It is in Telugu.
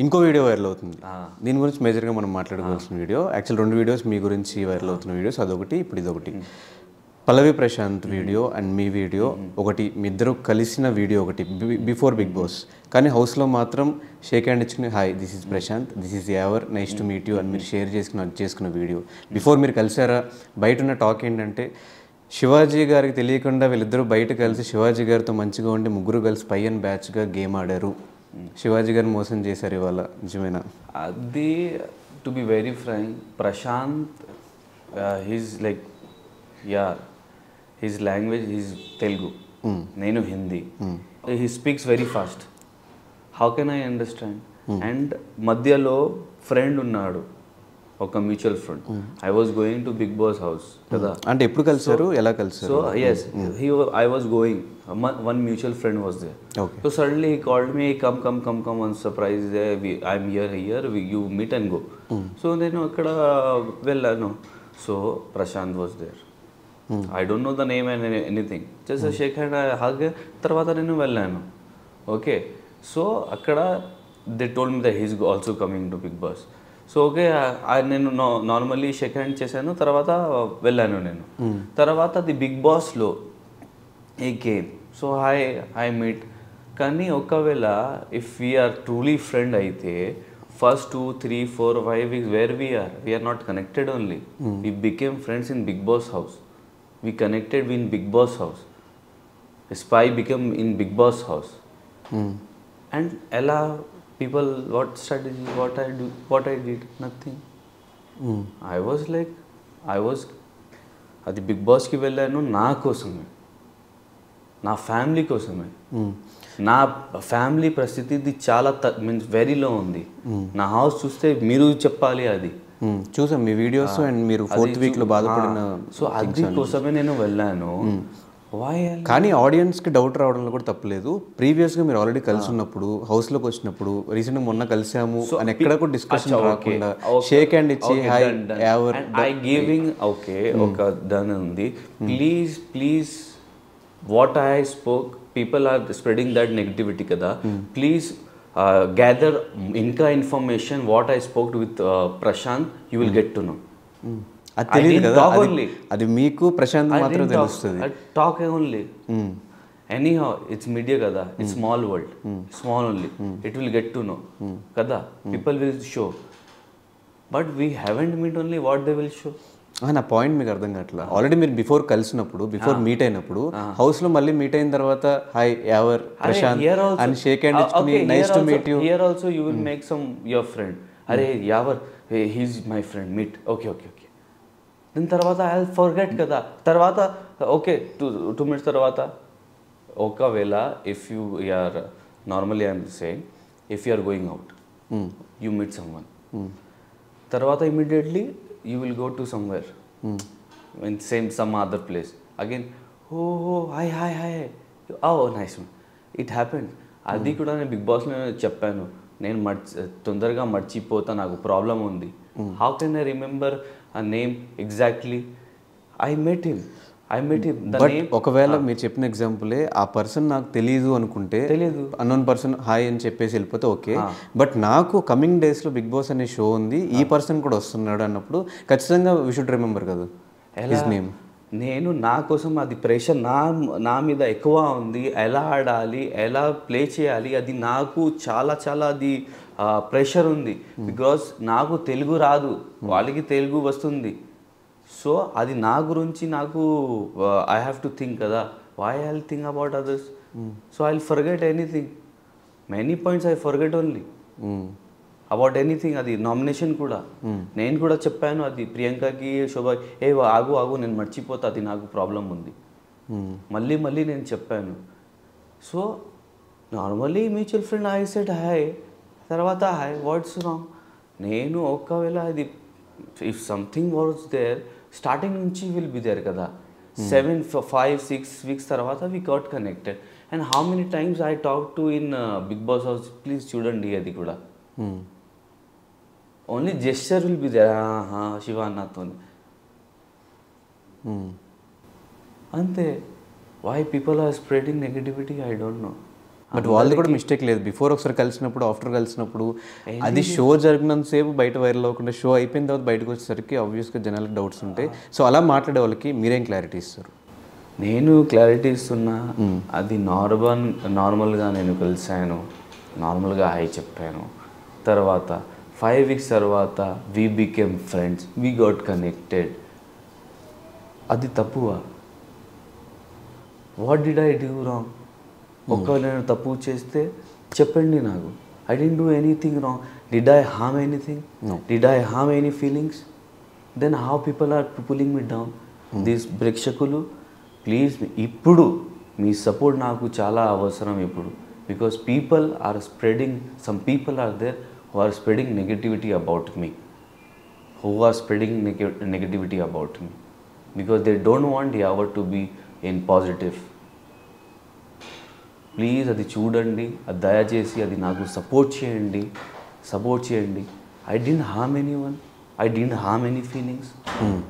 ఇంకో వీడియో వైరల్ అవుతుంది. దీని గురించి మేజర్గా మనం మాట్లాడుకోవాల్సిన వీడియో, యాక్చువల్ 2 వీడియోస్ మీ గురించి వైరల్ అవుతున్న వీడియోస్, అదొకటి ఇప్పుడు ఇదొకటి. పల్లవి ప్రశాంత్ వీడియో అండ్ మీ వీడియో ఒకటి, మీ ఇద్దరు కలిసిన వీడియో ఒకటి బిఫోర్ బిగ్ బాస్. కానీ హౌస్లో మాత్రం షేక్ హ్యాండ్ ఇచ్చుకుని hi this is Prashanth, this is Yawar, nice to meet you అని మీరు షేర్ చేసుకున్న వీడియో. బిఫోర్ మీరు కలిసారా? బయట ఉన్న టాక్ ఏంటంటే శివాజీ గారికి తెలియకుండా వీళ్ళిద్దరూ బయట కలిసి శివాజీ గారితో మంచిగా ఉండి ముగ్గురు కలిసి పై అండ్ బ్యాచ్గా గేమ్ ఆడారు, శివాజీ గారిని మోసం చేశారు ఇవాళ, నిజమేనా? అది to be very frank, Prashanth he's like his language is Telugu, నేను Hindi. He speaks very fast, how can I understand? And మధ్యలో ఫ్రెండ్ ఉన్నాడు, ఒక mutual friend. I was going to big boss house కదా. అంటే ఎప్పుడు కలిసారు, ఎలా కలిసారు? So yes, I was going, one mutual friend was there. So suddenly he called me, come one surprise, I'm here you meet and go. So నేను అక్కడ వెళ్ళాను. So Prashanth was there. I don't know the name and anything, just shake hand, hug. తర్వాత నేను వెళ్ళాను. ఓకే, సో అక్కడ they told me that he is also coming to big Boss. So okay, నేను నార్మల్లీ షేక్ హ్యాండ్ చేశాను, తర్వాత వెళ్ళాను నేను. తర్వాత అది బిగ్ బాస్లో ఈ గేమ్, సో ఐ మీట్. కానీ ఒకవేళ ఇఫ్ వీఆర్ ట్రూలీ ఫ్రెండ్ అయితే first 2, 3, 4, 5 weeks where we are not connected only. We became friends in Big Boss house. We connected in Big Boss house. Spy became in Big Boss house. And ella people, what strategy, what I did, nothing. I was like, అది బిగ్ బాస్కి వెళ్ళాను నా కోసమే, నా ఫ్యామిలీ కోసమే. నా ఫ్యామిలీ పరిస్థితి ఇది చాలా మీన్స్ వెరీలో ఉంది. నా హౌస్ చూస్తే మీరు చెప్పాలి, అది చూసాం మీ వీడియోస్ అండ్ మీరు 4th వీక్లో బాధపడిన. సో అది కోసమే నేను వెళ్ళాను. కానీ ఆడియన్స్కి డౌట్ రావడంలో కూడా తప్పలేదు. ప్రీవియస్గా మీరు ఆల్రెడీ కలిసి ఉన్నప్పుడు, హౌస్లోకి వచ్చినప్పుడు, రీసెంట్గా మొన్న కలిసాము అని ఎక్కడ కూడా డిస్కషన్ రాకుండా షేక్ హ్యాండ్ ఇచ్చి hi Yawar I giving okay ఒక దాని ఉంది. Please what I spoke, people are spreading that negativity కదా. ప్లీజ్ గ్యాదర్ ఇంకా information what I spoke with Prashanth, you will get to know. అది తెలియదు కదా, అది మీకు ప్రశాంత్ మాత్రం తెలుస్తుంది. Talk only, anyhow it's media కదా, it's small world, small only, it will get to know కదా, people will show. But we haven't meet only what they will show. నా పాయింట్ మీకు అర్థం కావట్లా. ఆల్రెడీ మీరు బిఫోర్ కలిసినప్పుడు, బిఫోర్ మీట్ అయినప్పుడు, హౌస్ లో మళ్ళీ మీట్ అయిన తర్వాత హాయ్ ఎవర్ ప్రశాంత్ అని షేక్ హ్యాండ్ ఇచ్చుకొని nice to meet you. Here also you will make some your friend, అరే Yawar he is my friend, meet. Okay okay okay, దీని తర్వాత ఐ విల్ ఫర్గెట్ కదా. తర్వాత ఓకే 2 minutes తర్వాత ఒకవేళ if you are normally I'm saying, if you are going out, you meet someone, తర్వాత immediately you will go to somewhere in some other place again. Oh hi, oh nice one, it happened. అది కూడా నేను బిగ్ బాస్లో చెప్పాను, నేను తొందరగా మర్చిపోతా, నాకు ప్రాబ్లం ఉంది. హౌ కెన్ ఐ రిమెంబర్ ఆ name exactly? I met him. But ఒకవేళ మీరు చెప్పిన ఎగ్జాంపులే ఆ పర్సన్ నాకు తెలియదు అనుకుంటే, తెలియదు అన్నోన్ పర్సన్ హాయ్ అని చెప్పేసి వెళ్ళిపోతే ఓకే. బట్ నాకు కమింగ్ డేస్లో బిగ్ బాస్ అనే షో ఉంది, ఈ పర్సన్ కూడా వస్తున్నాడు అన్నప్పుడు ఖచ్చితంగా వీ షుడ్ రిమెంబర్ కదా హిస్ నేమ్. నేను నా కోసం అది ప్రెషర్ నా మీద ఎక్కువ ఉంది, ఎలా ఆడాలి, ఎలా ప్లే చేయాలి, అది నాకు చాలా అది ప్రెషర్ ఉంది. బికాస్ నాకు తెలుగు రాదు, వాళ్ళకి తెలుగు వస్తుంది. సో అది నా గురించి నాకు ఐ హ్యావ్ టు థింక్ కదా, why I will think about others. So I will forget anything, many points I forget only about anything. అది నామినేషన్ కూడా నేను కూడా చెప్పాను, అది ప్రియాంకకి శోభ, ఆగు నేను మర్చిపోతా, అది నాకు ప్రాబ్లం ఉంది, మళ్ళీ నేను చెప్పాను. So normally mutual friend I said hi, తర్వాత హాయ్ వాట్స్ రాంగ్. నేను ఒకవేళ అది if something was there, starting నుంచి విల్ బి దేర్ కదా. 5-6 weeks తర్వాత we got connected. And how many times I talk to in Bigg boss house, please చూడండి అది కూడా only gesture will be there, Shiva నాతో అంతే. Why people are spreading negativity, I don't know. But వాళ్ళది కూడా మిస్టేక్ లేదు. బిఫోర్ ఒకసారి కలిసినప్పుడు, ఆఫ్టర్ కలిసినప్పుడు, అది షో జరిగినంతసేపు బయట వైరల్ అవ్వకుండా షో అయిపోయిన తర్వాత బయటకు వచ్చేసరికి ఆబ్వియస్గా జనాలకు డౌట్స్ ఉంటాయి. సో అలా మాట్లాడే వాళ్ళకి మీరేం క్లారిటీ ఇస్తారు? నేను క్లారిటీ ఇస్తున్నా, అది నార్మల్గా నేను కలిసాను, నార్మల్గా హాయ్ చెప్పాను. తర్వాత 5 weeks తర్వాత we became friends, we got connected. అది తప్పువా? What did I do wrong? ఒకవేళ నేను తప్పు చేస్తే చెప్పండి నాకు. I didn't do anything wrong. Did I harm anything? Did I harm any feelings? Then how people are pulling me down? These ప్రేక్షకులు ప్లీజ్, ఇప్పుడు మీ సపోర్ట్ నాకు చాలా అవసరం ఇప్పుడు. Because people are spreading, some people are there who are spreading negativity about me, because they don't want Yawar to be in positive. Please అది చూడండి, అది దయచేసి అది నాకు సపోర్ట్ చేయండి. I didn't harm any one, I didn't harm any feelings.